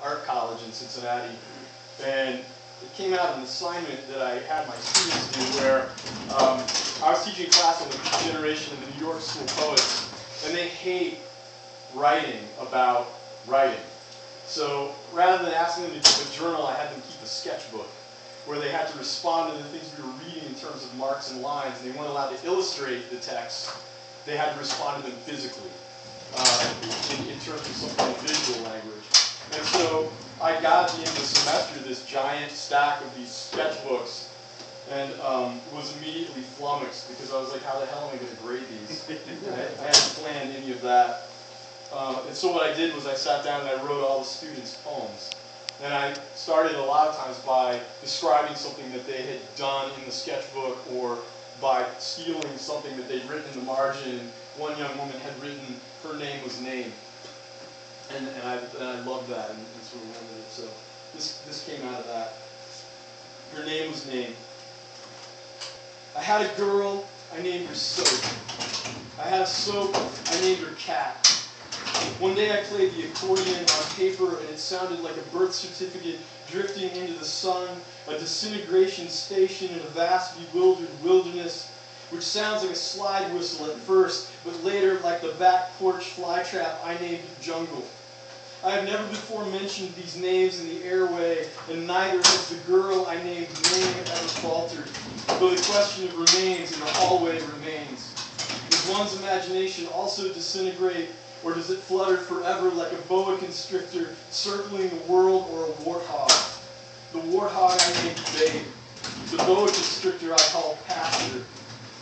art college in Cincinnati, and it came out of an assignment that I had my students do where I was teaching a class on the generation of the New York School poets, and they hate writing about writing. So rather than asking them to keep a journal, I had them keep a sketchbook where they had to respond to the things we were reading in terms of marks and lines, and they weren't allowed to illustrate the text. They had to respond to them physically in terms of some kind of visual language. And so I got at the end of the semester this giant stack of these sketchbooks and was immediately flummoxed because I was like, how the hell am I going to grade these? I hadn't planned any of that. And so what I did was I sat down and I wrote all the students' poems. And I started a lot of times by describing something that they had done in the sketchbook or by stealing something that they'd written in the margin. One young woman had written, her name was Name. And I loved that and sort of wanted it. So this came out of that. Her name was Name. I had a girl, I named her Soap. I had a soap, I named her Cat. One day I played the accordion on paper and it sounded like a birth certificate drifting into the sun, a disintegration station in a vast bewildered wilderness, which sounds like a slide whistle at first, but later like the back porch flytrap I named Jungle. I have never before mentioned these names in the airway, and neither has the girl I named Name ever faltered, though the question of remains in the hallway remains. Does one's imagination also disintegrate, or does it flutter forever like a boa constrictor circling the world, or a warthog? The warthog I named Babe. The boa constrictor I call Pasture.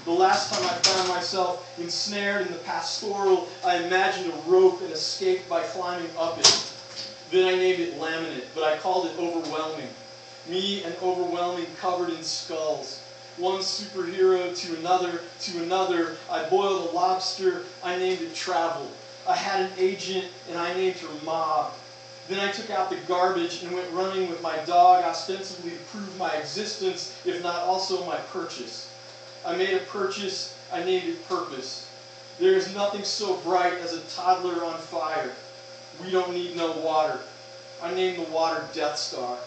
The last time I found myself ensnared in the pastoral, I imagined a rope and escaped by climbing up it. Then I named it Laminate, but I called it Overwhelming. Me and Overwhelming covered in skulls. One superhero to another. I boiled a lobster, I named it Travel. I had an agent, and I named her Mob. Then I took out the garbage and went running with my dog, ostensibly to prove my existence, if not also my purchase. I made a purchase, I named it Purpose. There is nothing so bright as a toddler on fire. We don't need no water. I named the water Death Star.